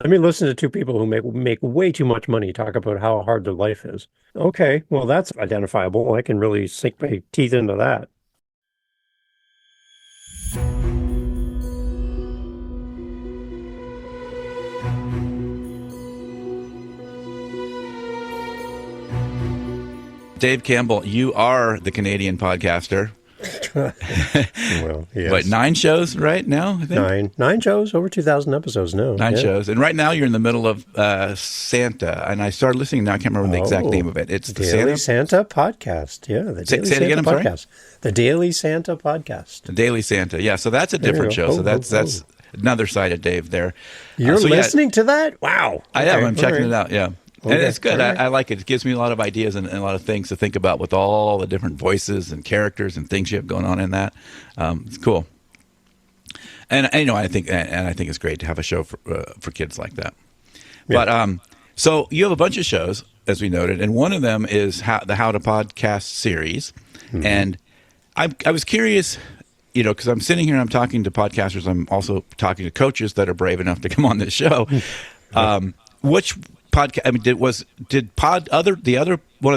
Let me listen to two people who make way too much money talk about how hard their life is. Okay, well, that's identifiable. I can really sink my teeth into that. Dave Campbell, you are the Canadian podcaster. Well, yes. What, 9 shows right now, I think? Nine shows, over 2,000 episodes now. 9 Yeah. shows. And right now you're in the middle of Santa. And I started listening now. I can't remember the exact name of it. It's the Daily Santa podcast. Yeah, the Daily say it Santa again, I'm sorry? podcast. The Daily Santa podcast. The Daily Santa. Yeah, so that's a There you different go. show. So Oh, that's another side of Dave there. You're So, yeah, listening to that? Wow. I am. Okay, I'm checking all it right. out. Yeah. And Okay, it's good. all right. I like it. It gives me a lot of ideas and a lot of things to think about with all the different voices and characters and things you have going on in that. It's cool. And I think it's great to have a show for kids like that. Yeah. But so you have a bunch of shows, as we noted, and one of them is the How to Podcast series. Mm-hmm. And I was curious, because I'm sitting here and I'm talking to podcasters. I'm also talking to coaches that are brave enough to come on this show. Which podcast? I mean, did one of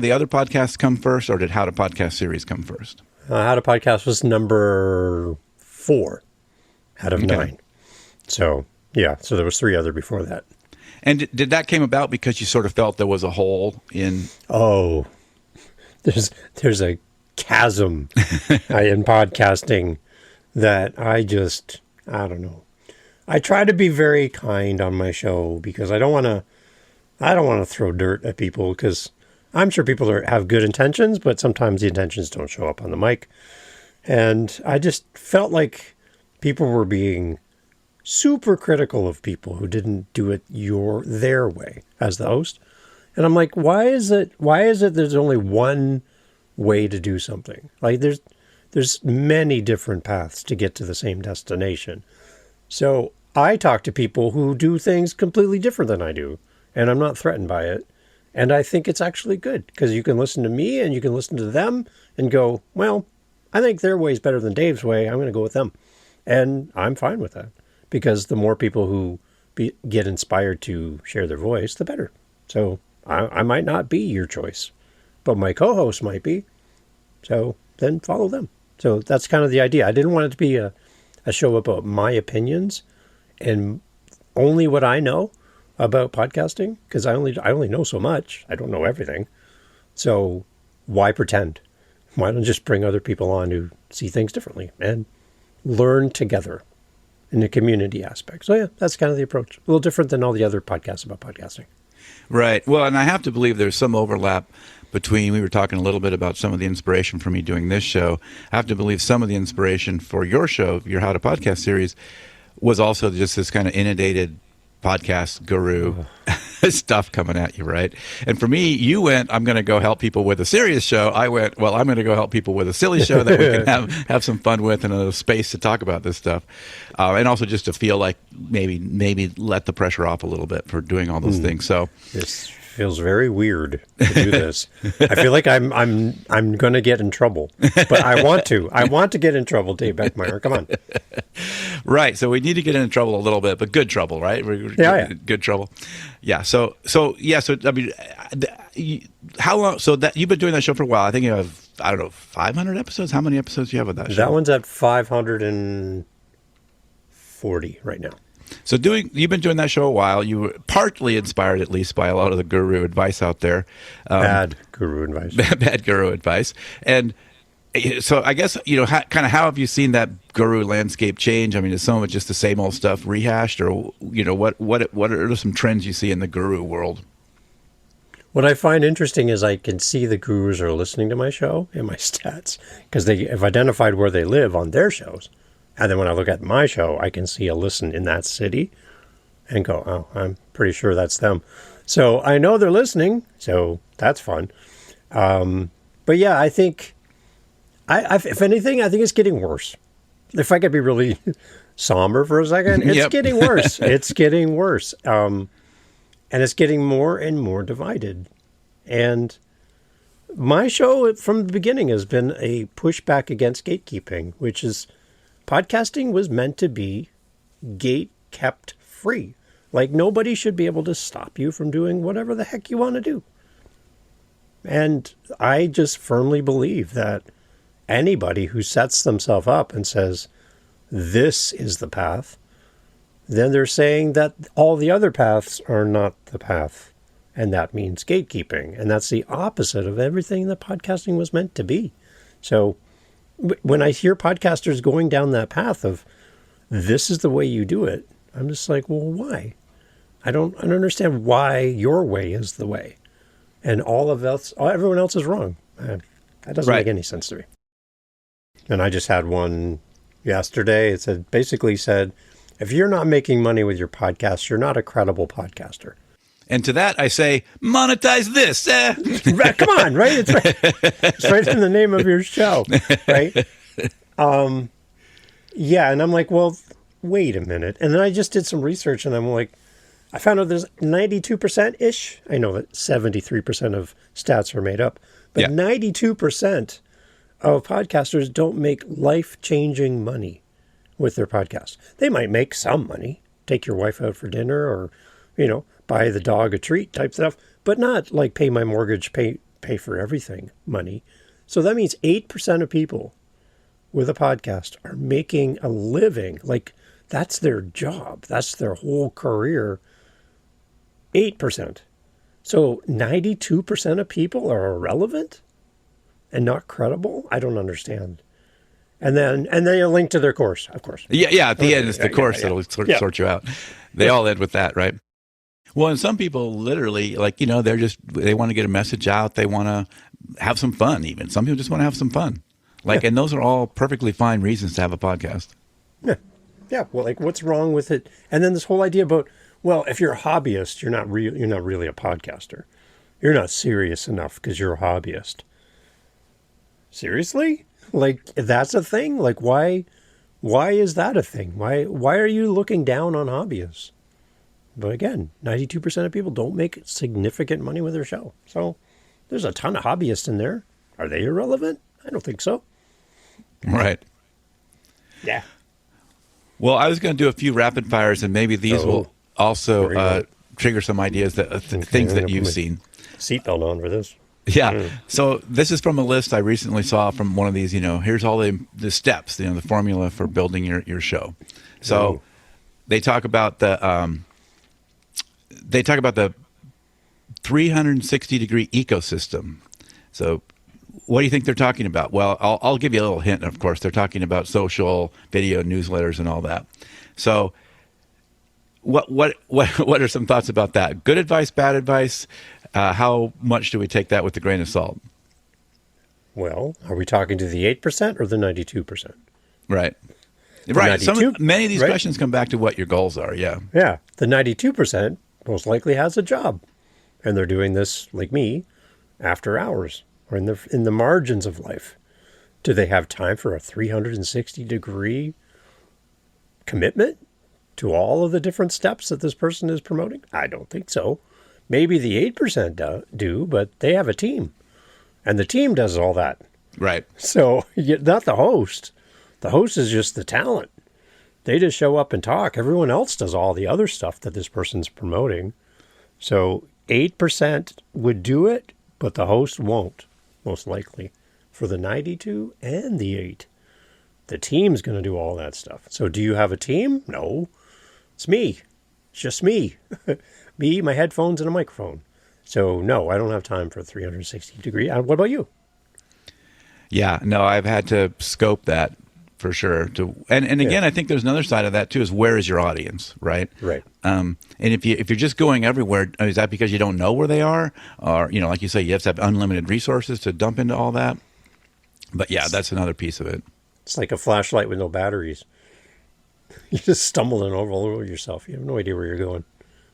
the other podcasts come first, or did How to Podcast series come first? How to Podcast was number 4 out of Okay. 9. So, yeah, so there was 3 other before that. And did that came about because you sort of felt there was a hole in? Oh, there's a chasm in podcasting that I don't know. I try to be very kind on my show because I don't want to throw dirt at people, because I'm sure people have good intentions, but sometimes the intentions don't show up on the mic. And I just felt like people were being super critical of people who didn't do it their way as the host. And I'm like, why is it there's only one way to do something? Like there's many different paths to get to the same destination. So I talk to people who do things completely different than I do, and I'm not threatened by it. And I think it's actually good, because you can listen to me and you can listen to them and go, well, I think their way is better than Dave's way. I'm going to go with them. And I'm fine with that, because the more people who get inspired to share their voice, the better. So I might not be your choice, but my co-host might be. So then follow them. So that's kind of the idea. I didn't want it to be a show about my opinions and only what I know about podcasting, because I only know so much. I don't know everything. So why pretend? Why don't just bring other people on who see things differently and learn together in the community aspect? So yeah, that's kind of the approach. A little different than all the other podcasts about podcasting. Right. Well, and I have to believe there's some overlap between, we were talking a little bit about some of the inspiration for me doing this show. I have to believe some of the inspiration for your show, your How to Podcast series, was also just this kind of inundated podcast guru stuff coming at you, right? And for me, you went, I'm going to go help people with a serious show. I went, well, I'm going to go help people with a silly show that we can have some fun with and a space to talk about this stuff. And also just to feel like maybe let the pressure off a little bit for doing all those things. So This feels very weird to do this. I feel like I'm going to get in trouble, but I want to get in trouble, Dave Beckmeyer. Come on. right. So we need to get into trouble a little bit, but good trouble, right? Yeah. Good trouble. Yeah. So I mean, how long? So that you've been doing that show for a while. I think you have, I don't know, 500 episodes. How many episodes do you have of that show? That one's at 540 right now. So you've been doing that show a while. You were partly inspired, at least, by a lot of the guru advice out there. Bad guru advice. Bad guru advice. And so I guess, kind of how have you seen that guru landscape change? I mean, is some of it just the same old stuff rehashed, or, what are some trends you see in the guru world? What I find interesting is I can see the gurus are listening to my show in my stats, because they have identified where they live on their shows. And then when I look at my show, I can see a listen in that city and go, oh, I'm pretty sure that's them. So I know they're listening, so that's fun. But yeah, I think, if anything, I think it's getting worse. If I could be really somber for a second, it's Yep. getting worse. It's getting worse. And it's getting more and more divided. And my show from the beginning has been a pushback against gatekeeping, which is podcasting was meant to be gate kept free. Like, nobody should be able to stop you from doing whatever the heck you want to do. And I just firmly believe that anybody who sets themselves up and says, this is the path, then they're saying that all the other paths are not the path. And that means gatekeeping. And that's the opposite of everything that podcasting was meant to be. So when I hear podcasters going down that path of, this is the way you do it, I'm just like, well, why? I don't understand why your way is the way. And everyone else is wrong. That doesn't make any sense to me. And I just had one yesterday. It basically said, if you're not making money with your podcast, you're not a credible podcaster. And to that, I say, monetize this. Come on, right? It's right in the name of your show, right? Yeah, and I'm like, well, wait a minute. And then I just did some research, and I'm like, I found out there's 92%-ish. I know that 73% of stats are made up, but 92% of podcasters don't make life-changing money with their podcast. They might make some money, take your wife out for dinner or, buy the dog a treat type stuff, but not like pay my mortgage, pay for everything money. So that means 8% of people with a podcast are making a living. Like, that's their job. That's their whole career. 8%. So 92% of people are irrelevant and not credible? I don't understand. And then you link to their course, of course. Yeah. At the end, it's the course that'll sort you out. They all end with that, right? Well, and some people literally, they want to get a message out. They want to have some fun even. Some people just want to have some fun. And those are all perfectly fine reasons to have a podcast. Yeah. Yeah. Well, what's wrong with it? And then this whole idea about, well, if you're a hobbyist, you're not really a podcaster. You're not serious enough because you're a hobbyist. Seriously? That's a thing? Why is that a thing? Why are you looking down on hobbyists? But again, 92% of people don't make significant money with their show. So there's a ton of hobbyists in there. Are they irrelevant? I don't think so. Right. Yeah. Well, I was going to do a few rapid fires, and maybe these will also trigger some ideas, things that you've seen. Seatbelt on for this. Yeah. So this is from a list I recently saw from one of these, here's all the steps, the formula for building your show. So they talk about the 360-degree ecosystem. So what do you think they're talking about? Well, I'll give you a little hint. Of course, they're talking about social, video, newsletters, and all that. So what are some thoughts about that? Good advice, bad advice? How much do we take that with a grain of salt? Well, are we talking to the 8% or the 92%? Right. The right. 92, many of these questions come back to what your goals are. Yeah. Yeah. The 92% most likely has a job, and they're doing this, like me, after hours or in the margins of life. Do they have time for a 360-degree commitment to all of the different steps that this person is promoting? I don't think so. Maybe the 8% do, but they have a team, and the team does all that. Right. So not the host. The host is just the talent. They just show up and talk. Everyone else does all the other stuff that this person's promoting. So 8% would do it, but the host won't, most likely. For the 92 and the 8, the team's going to do all that stuff. So do you have a team? No. It's me. It's just me. Me, my headphones, and a microphone. So no, I don't have time for 360-degree. What about you? Yeah, no, I've had to scope that for sure. And again, I think there's another side of that too, is where is your audience, right? Right. And if you're just going everywhere, is that because you don't know where they are? Or, like you say, you have to have unlimited resources to dump into all that? But yeah, that's another piece of it. It's like a flashlight with no batteries. You just stumble and all over yourself. You have no idea where you're going.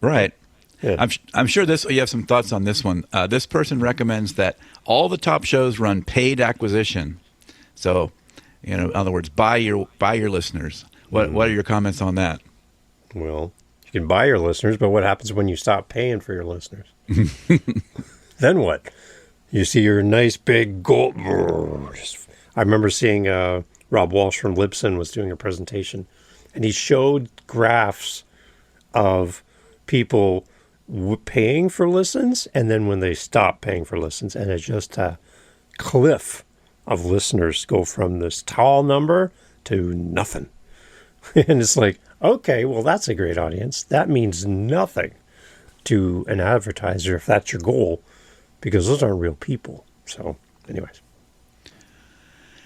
Right. Yeah. I'm sure you have some thoughts on this one. This person recommends that all the top shows run paid acquisition. So, in other words, buy your listeners. What are your comments on that? Well, you can buy your listeners, but what happens when you stop paying for your listeners? Then what? You see your nice big gold. I remember seeing Rob Walsh from Libsyn was doing a presentation, and he showed graphs of people paying for listens, and then when they stop paying for listens, and it's just a cliff of listeners go from this tall number to nothing. And it's like, okay, well, that's a great audience. That means nothing to an advertiser if that's your goal, because those aren't real people. So anyways.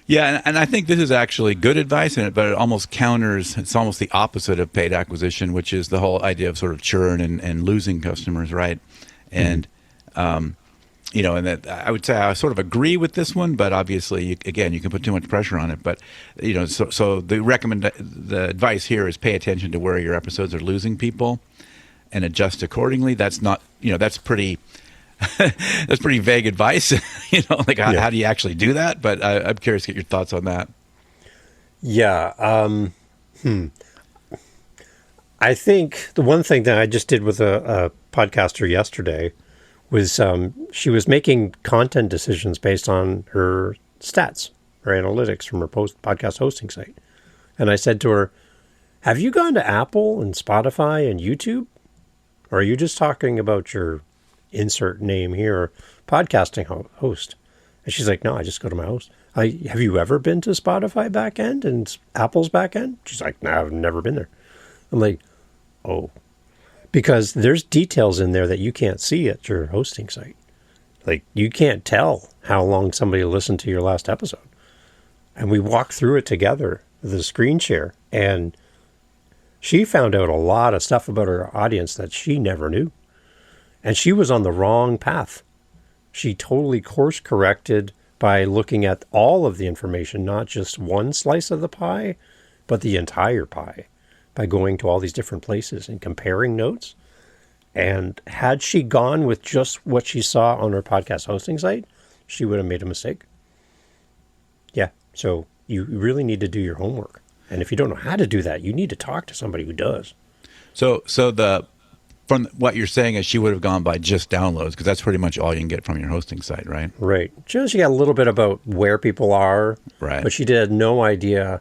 Yeah, and I think this is actually good advice, but it almost counters, it's almost the opposite of paid acquisition, which is the whole idea of sort of churn and losing customers, right? And, you know, and that I would say I sort of agree with this one, but obviously, again, you can put too much pressure on it. But, you know, so the advice here is pay attention to where your episodes are losing people and adjust accordingly. That's not, you know, that's pretty... That's pretty vague advice, you know, like how do you actually do that? But I'm curious to get your thoughts on that. Yeah. I think the one thing that I just did with a podcaster yesterday was she was making content decisions based on her stats, her analytics from her podcast hosting site. And I said to her, have you gone to Apple and Spotify and YouTube? Or are you just talking about your insert name here, podcasting host? And she's like, no, I just go to my host. Have you ever been to Spotify backend and Apple's backend? She's like, no, I've never been there. I'm like, oh, because there's details in there that you can't see at your hosting site. Like, you can't tell how long somebody listened to your last episode. And we walked through it together with a screen share, and she found out a lot of stuff about her audience that she never knew. And she was on the wrong path. She totally course corrected by looking at all of the information, not just one slice of the pie, but the entire pie, by going to all these different places and comparing notes. And had she gone with just what she saw on her podcast hosting site, she would have made a mistake. Yeah, so you really need to do your homework. And if you don't know how to do that, you need to talk to somebody who does. So from what you're saying is she would have gone by just downloads, because that's pretty much all you can get from your hosting site, right? Right. She got a little bit about where people are, right? But she had no idea.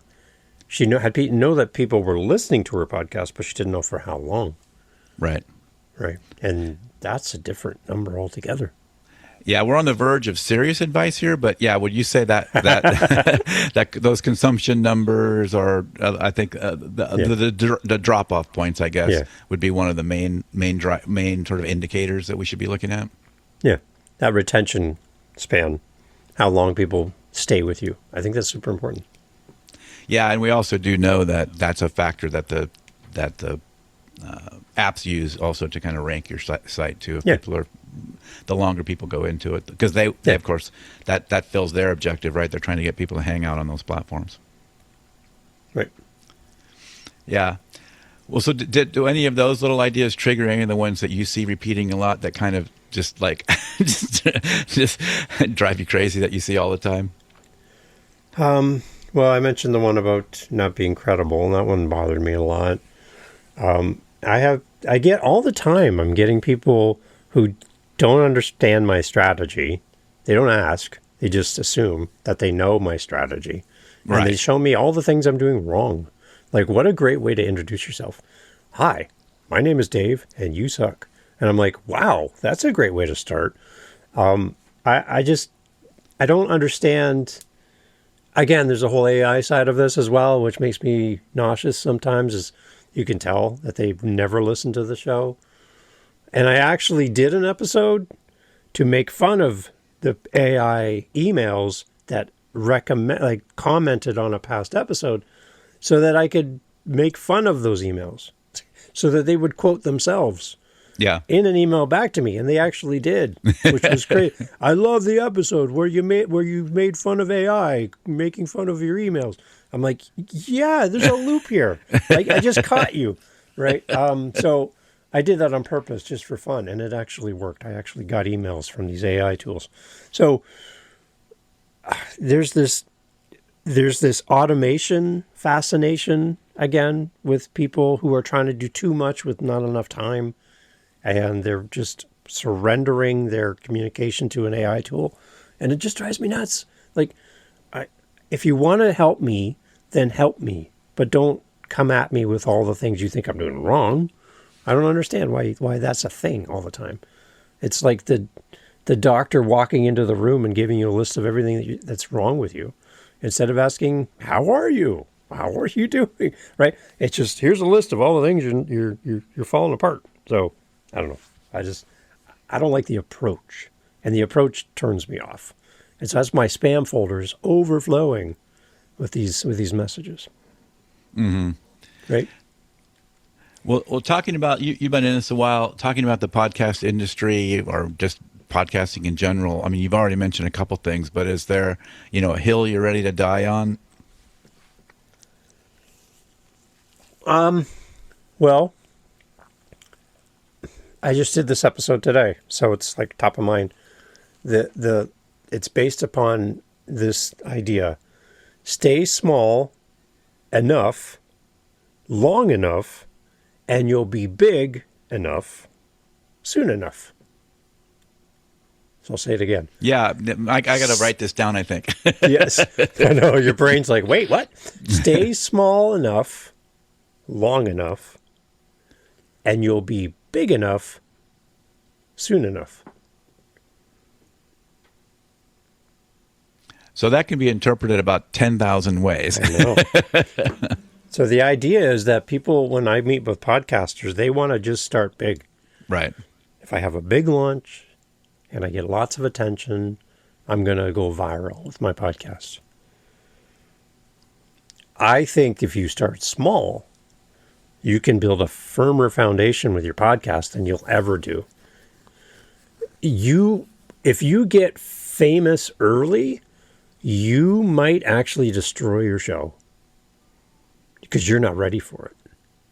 She had know that people were listening to her podcast, but she didn't know for how long. Right. Right. And that's a different number altogether. Yeah, we're on the verge of serious advice here, but yeah, would you say that that those consumption numbers are, I think, the drop off points, I guess, would be one of the main sort of indicators that we should be looking at. Yeah, that retention span, how long people stay with you. I think that's super important. Yeah, and we also do know that that's a factor that the apps use also to kind of rank your site too. If people are, the longer people go into it, because they of course that fills their objective, right? They're trying to get people to hang out on those platforms. Right. Yeah. Well, so do any of those little ideas trigger any of the ones that you see repeating a lot that kind of just like just drive you crazy that you see all the time? Well, I mentioned the one about not being credible, and that one bothered me a lot. I get all the time, I'm getting people who don't understand my strategy. They don't ask. They just assume that they know my strategy. Right. And they show me all the things I'm doing wrong. Like, what a great way to introduce yourself. Hi, my name is Dave, and you suck. And I'm like, wow, that's a great way to start. I don't understand. Again, there's a whole AI side of this as well, which makes me nauseous sometimes, is you can tell that they've never listened to the show. And I actually did an episode to make fun of the AI emails that commented on a past episode, so that I could make fun of those emails, so that they would quote themselves in an email back to me. And they actually did, which was great. I love the episode where you made fun of AI, making fun of your emails. I'm like, yeah, there's a loop here. I just caught you, right? So I did that on purpose just for fun, and it actually worked. I actually got emails from these AI tools. So there's this automation fascination again with people who are trying to do too much with not enough time, and they're just surrendering their communication to an AI tool, and it just drives me nuts. Like, if you want to help me, then help me, but don't come at me with all the things you think I'm doing wrong. I don't understand why that's a thing all the time. It's like the doctor walking into the room and giving you a list of everything that's wrong with you, instead of asking, "How are you? How are you doing?" Right? It's just, here's a list of all the things you're falling apart. So I don't know. I don't like the approach, and the approach turns me off. And so that's my spam folders overflowing with these messages. Mm-hmm. Right. Well, talking about you've been in this a while. Talking about the podcast industry or just podcasting in general. I mean, you've already mentioned a couple things, but is there, a hill you're ready to die on? Well, I just did this episode today, so it's like top of mind. It's based upon this idea: stay small enough, long enough, and you'll be big enough soon enough. So I'll say it again. Yeah, I got to write this down, I think. Yes. I know. Your brain's like, wait, what? Stay small enough, long enough, and you'll be big enough soon enough. So that can be interpreted about 10,000 ways. I know. So the idea is that people, when I meet with podcasters, they want to just start big. Right. If I have a big launch and I get lots of attention, I'm going to go viral with my podcast. I think if you start small, you can build a firmer foundation with your podcast than you'll ever do. If you get famous early, you might actually destroy your show because you're not ready for it.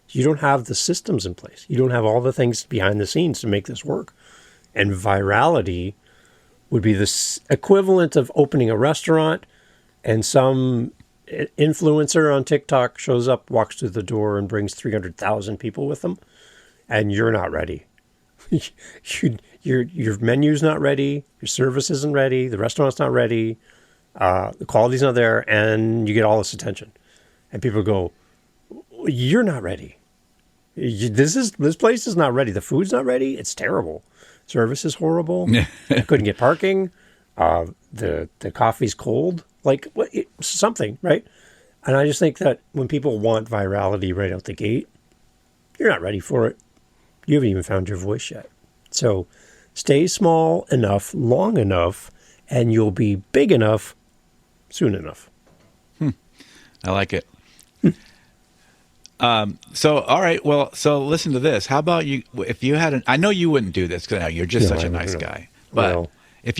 You don't have the systems in place. You don't have all the things behind the scenes to make this work. And virality would be the equivalent of opening a restaurant and some influencer on TikTok shows up, walks through the door, and brings 300,000 people with them, and you're not ready. Your menu's not ready. Your service isn't ready. The restaurant's not ready. The quality's not there, and you get all this attention. And people go, "You're not ready. This place is not ready. The food's not ready. It's terrible. Service is horrible. I couldn't get parking. The coffee's cold. Like something, right?" And I just think that when people want virality right out the gate, you're not ready for it. You haven't even found your voice yet. So stay small enough, long enough, and you'll be big enough soon enough. I like it. All right. Well, so listen to this. How about you, if you had I know you wouldn't do this because you're just such a nice guy, but if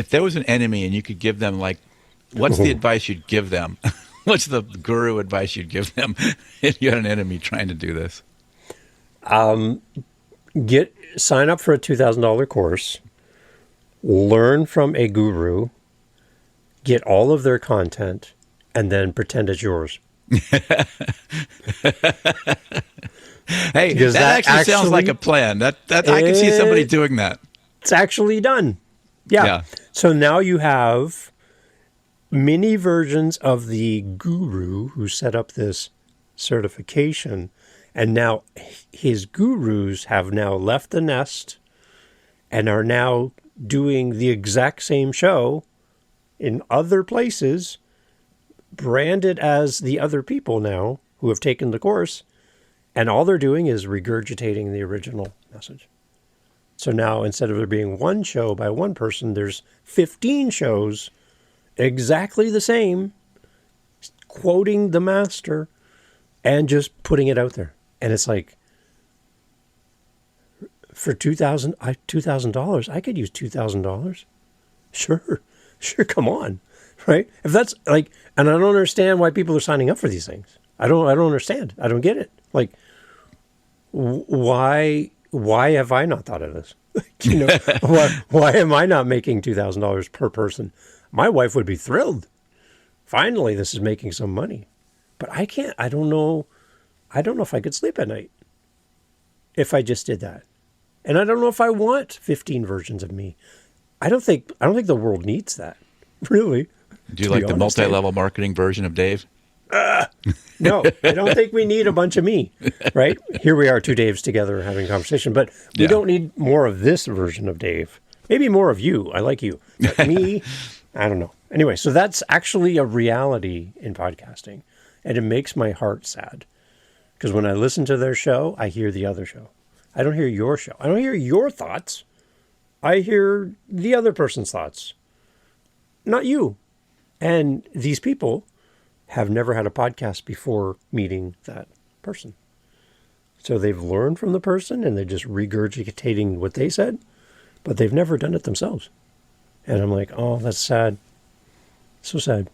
there was an enemy and you could give them what's the advice you'd give them? What's the guru advice you'd give them if you had an enemy trying to do this? Sign up for a $2,000 course, learn from a guru, get all of their content, and then pretend it's yours. Hey, that actually sounds like a plan. That I can see somebody doing that. It's actually done. Yeah. So now you have mini versions of the guru who set up this certification, and now his gurus have now left the nest and are now doing the exact same show in other places, branded as the other people now who have taken the course, and all they're doing is regurgitating the original message. So now, instead of there being one show by one person, there's 15 shows exactly the same, quoting the master and just putting it out there. And it's like, for $2,000, I could use $2,000. Sure, come on. Right? If that's and I don't understand why people are signing up for these things. I don't understand. I don't get it. Why have I not thought of this? Why am I not making $2,000 per person? My wife would be thrilled. Finally, this is making some money. But I can't. I don't know if I could sleep at night if I just did that. And I don't know if I want 15 versions of me. I don't think the world needs that. Really. Do you like the multi-level marketing version of Dave? No, I don't think we need a bunch of me, right? Here we are, two Daves together having a conversation, but we don't need more of this version of Dave. Maybe more of you. I like you. But me, I don't know. Anyway, so that's actually a reality in podcasting, and it makes my heart sad. Because when I listen to their show, I hear the other show. I don't hear your show. I don't hear your thoughts. I hear the other person's thoughts, not you. And these people have never had a podcast before meeting that person. So they've learned from the person and they're just regurgitating what they said, but they've never done it themselves. And I'm like, oh, that's sad. So sad.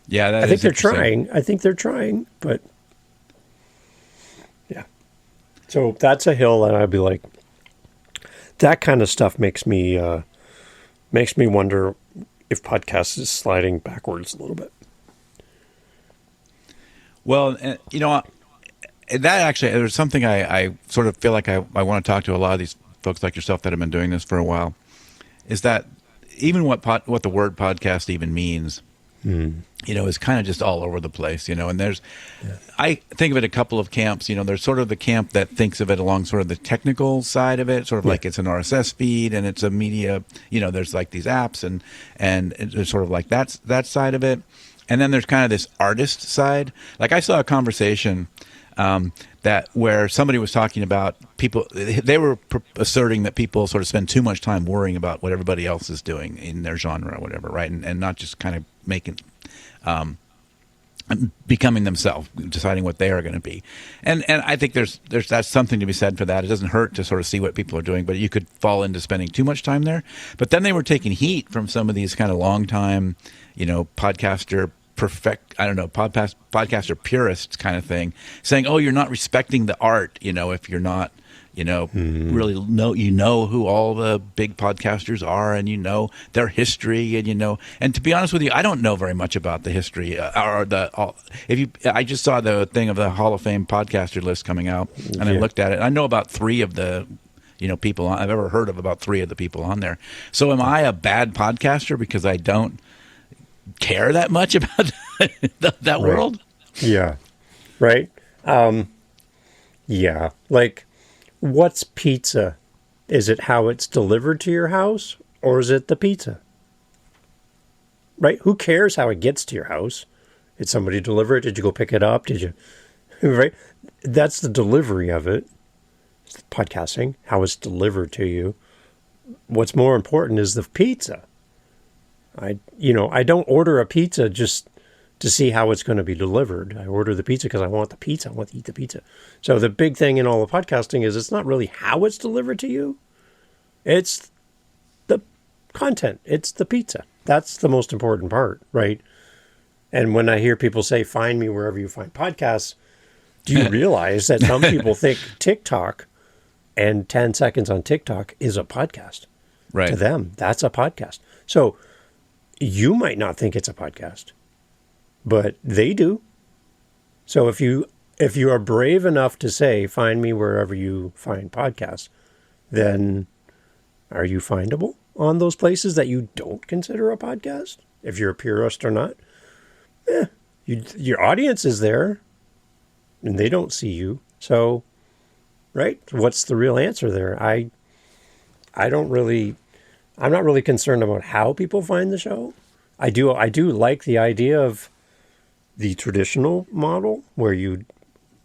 Yeah, I think they're trying. I think they're trying, but yeah. So that's a hill, and I'd be like, that kind of stuff makes me wonder if podcasts is sliding backwards a little bit. Well, you know, that actually, there's something I sort of feel like I want to talk to a lot of these folks like yourself that have been doing this for a while, is that even what the word podcast even means, you know, is kind of just all over the place, you know, and I think of it a couple of camps, you know, there's sort of the camp that thinks of it along sort of the technical side of it, sort of like it's an RSS feed and it's a media, you know, there's like these apps and it's sort of like that side of it. And then there's kind of this artist side. Like I saw a conversation that where somebody was talking about people, they were asserting that people sort of spend too much time worrying about what everybody else is doing in their genre or whatever, right? And not just kind of making, becoming themselves, deciding what they are going to be. And I think that's something to be said for that. It doesn't hurt to sort of see what people are doing, but you could fall into spending too much time there. But then they were taking heat from some of these kind of long time, you know, podcaster purists kind of thing, saying, oh, you're not respecting the art, you know, if you're not, you know, really know who all the big podcasters are and you know their history and, you know, and to be honest with you, I don't know very much about the history I just saw the thing of the Hall of Fame podcaster list coming out and I looked at it. I know about 3 of the, you know, people I've ever heard of about 3 of the people on there. So am I a bad podcaster because I don't care that much about that world? Yeah. Right. Yeah. Like, what's pizza? Is it how it's delivered to your house or is it the pizza? Right? Who cares how it gets to your house? Did somebody deliver it? Did you go pick it up? Did you? Right? That's the delivery of it. It's podcasting, how it's delivered to you. What's more important is the pizza. I don't order a pizza just to see how it's going to be delivered. I order the pizza because I want the pizza. I want to eat the pizza. So the big thing in all of podcasting is it's not really how it's delivered to you. It's the content. It's the pizza. That's the most important part, right? And when I hear people say, find me wherever you find podcasts, do you realize that some people think TikTok and 10 seconds on TikTok is a podcast? Right. To them, that's a podcast. So you might not think it's a podcast, but they do. So if you are brave enough to say, find me wherever you find podcasts, then are you findable on those places that you don't consider a podcast? If you're a purist or not? Your audience is there and they don't see you. So, right? What's the real answer there? I'm not really concerned about how people find the show. I do like the idea of the traditional model where you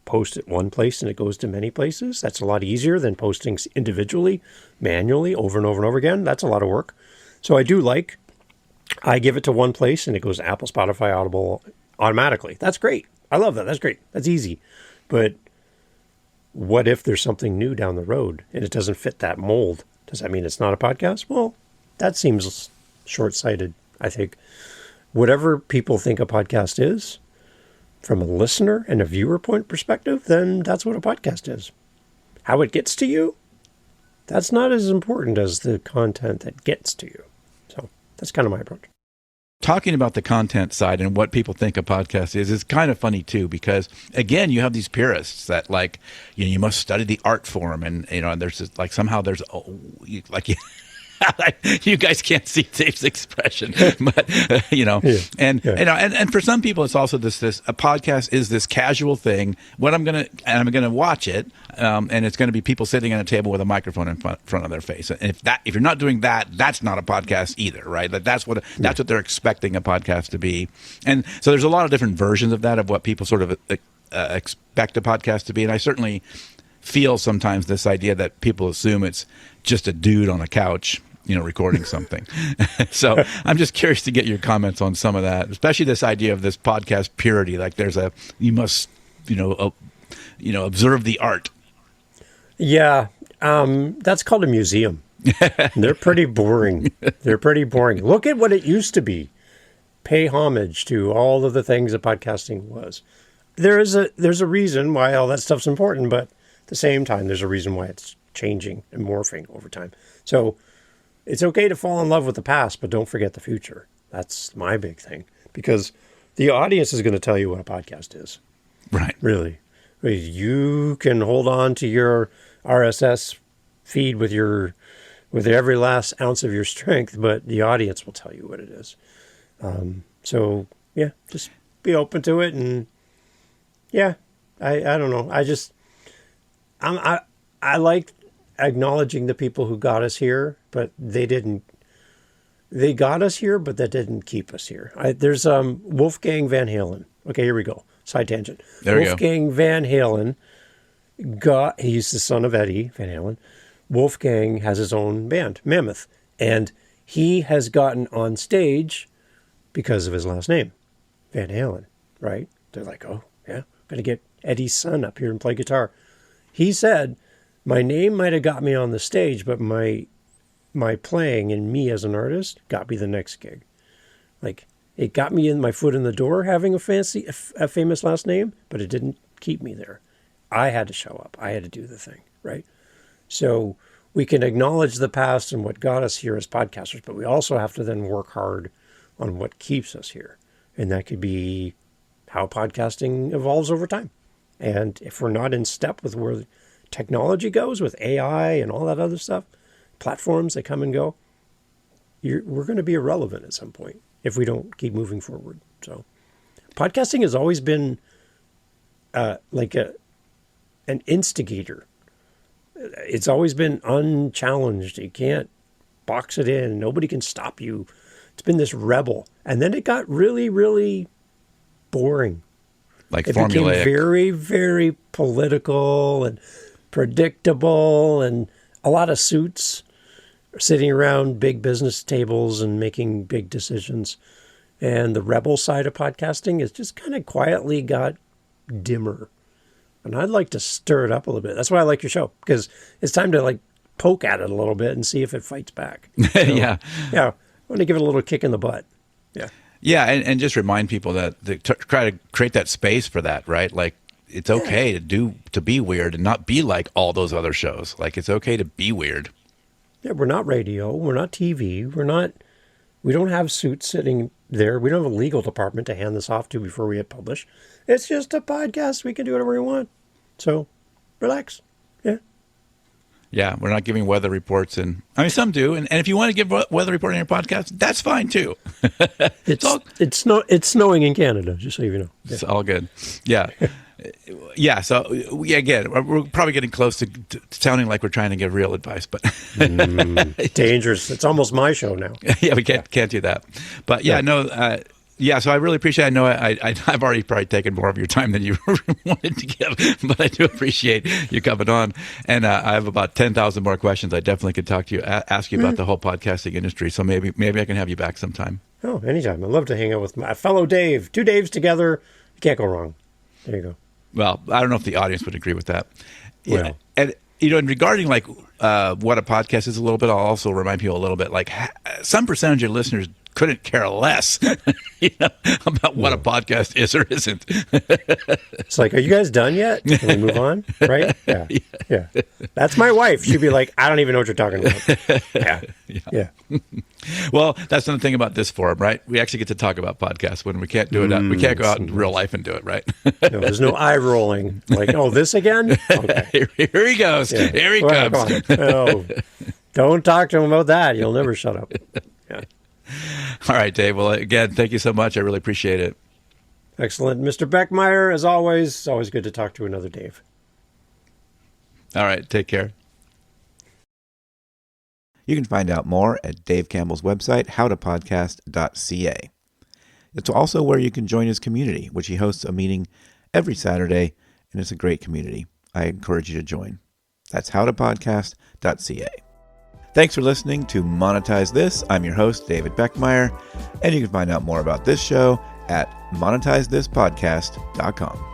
post it one place and it goes to many places. That's a lot easier than posting individually, manually, over and over and over again. That's a lot of work. So I give it to one place and it goes to Apple, Spotify, Audible automatically. That's great. I love that. That's great. That's easy. But what if there's something new down the road and it doesn't fit that mold? Does that mean it's not a podcast? Well, that seems short-sighted, I think. Whatever people think a podcast is, from a listener and a viewer point perspective, then that's what a podcast is. How it gets to you, that's not as important as the content that gets to you. So that's kind of my approach. Talking about the content side and what people think a podcast is kind of funny too, because again, you have these purists that like, you know, you must study the art form and, you know, there's just, like somehow there's like You guys can't see Dave's expression, but and for some people, it's also this a podcast is this casual thing. I'm gonna watch it, and it's gonna be people sitting at a table with a microphone in front of their face. And if you're not doing that, that's not a podcast either, right? That's what they're expecting a podcast to be. And so there's a lot of different versions of that, of what people sort of expect a podcast to be. And I certainly feel sometimes this idea that people assume it's just a dude on a couch, recording something. So I'm just curious to get your comments on some of that, especially this idea of this podcast purity. Like you must, observe the art. Yeah. That's called a museum. They're pretty boring. Look at what it used to be. Pay homage to all of the things that podcasting was. There's a reason why all that stuff's important, but at the same time, there's a reason why it's changing and morphing over time. So it's okay to fall in love with the past, but don't forget the future. That's my big thing, because the audience is going to tell you what a podcast is. Right. Really. You can hold on to your RSS feed with every last ounce of your strength, but the audience will tell you what it is. So yeah, just be open to it. And yeah, I don't know. I like acknowledging the people who got us here, but they got us here, but that didn't keep us here. There's Wolfgang Van Halen. Okay, here we go. Side tangent. Wolfgang Van Halen he's the son of Eddie Van Halen. Wolfgang has his own band, Mammoth, and he has gotten on stage because of his last name, Van Halen, right? They're like, oh, yeah, got to get Eddie's son up here and play guitar. He said, my name might have got me on the stage, but my playing and me as an artist got me the next gig. Like, it got me my foot in the door having a famous last name, but it didn't keep me there. I had to show up. I had to do the thing, right? So we can acknowledge the past and what got us here as podcasters, but we also have to then work hard on what keeps us here. And that could be how podcasting evolves over time. And if we're not in step with where technology goes with AI and all that other stuff, platforms that come and go, we're going to be irrelevant at some point if we don't keep moving forward. So podcasting has always been like an instigator. It's always been unchallenged. You can't box it in. Nobody can stop you. It's been this rebel. And then it got really, really boring. Like it formulaic. Became very, very political and predictable, and a lot of suits sitting around big business tables and making big decisions. And the rebel side of podcasting is just kind of quietly got dimmer. And I'd like to stir it up a little bit. That's why I like your show, because it's time to poke at it a little bit and see if it fights back. So, yeah. Yeah. I want to give it a little kick in the butt. Yeah. Yeah. And just remind people that try to create that space for that, right? Like, it's okay to be weird and not be like all those other shows. Like, it's okay to be weird. Yeah. We're not radio. We're not TV. We don't have suits sitting there. We don't have a legal department to hand this off to before we hit publish. It's just a podcast. We can do whatever we want. So relax. Yeah. Yeah. We're not giving weather reports. And I mean, some do. And if you want to give weather report on your podcast, that's fine too. It's snowing in Canada, just so you know. Yeah. It's all good. Yeah. Yeah. So again, we're probably getting close to sounding like we're trying to give real advice, but dangerous. It's almost my show now. Yeah, we can't do that. But yeah, so I really appreciate. I know I've already probably taken more of your time than you wanted to give, but I do appreciate you coming on. And I have about 10,000 more questions. I definitely could talk to you, ask you about the whole podcasting industry. So maybe I can have you back sometime. Oh, anytime. I'd love to hang out with my fellow Dave. 2 Daves together. You can't go wrong. There you go. Well, I don't know if the audience would agree with that. Well. And and regarding what a podcast is a little bit, I'll also remind people a little bit, like some percentage of your listeners couldn't care less about what a podcast is or isn't. It's like, are you guys done yet? Can we move on? Right? Yeah. That's my wife. She'd be like, I don't even know what you're talking about. Yeah. Well, that's another thing about this forum, right? We actually get to talk about podcasts when we can't do it. We can't go out in real life and do it, right? No, there's no eye rolling. Like, oh, this again? Okay. Here he goes. Yeah. Here he comes. Oh, Don't talk to him about that. You'll never shut up. Yeah. All right, Dave. Well, again, thank you so much. I really appreciate it. Excellent. Mr. Beckmeyer, as always, it's always good to talk to another Dave. All right, take care. You can find out more at Dave Campbell's website, howtopodcast.ca. It's also where you can join his community, which he hosts a meeting every Saturday, and it's a great community. I encourage you to join. That's howtopodcast.ca. Thanks for listening to Monetize This. I'm your host, David Beckmeyer, and you can find out more about this show at monetizethispodcast.com.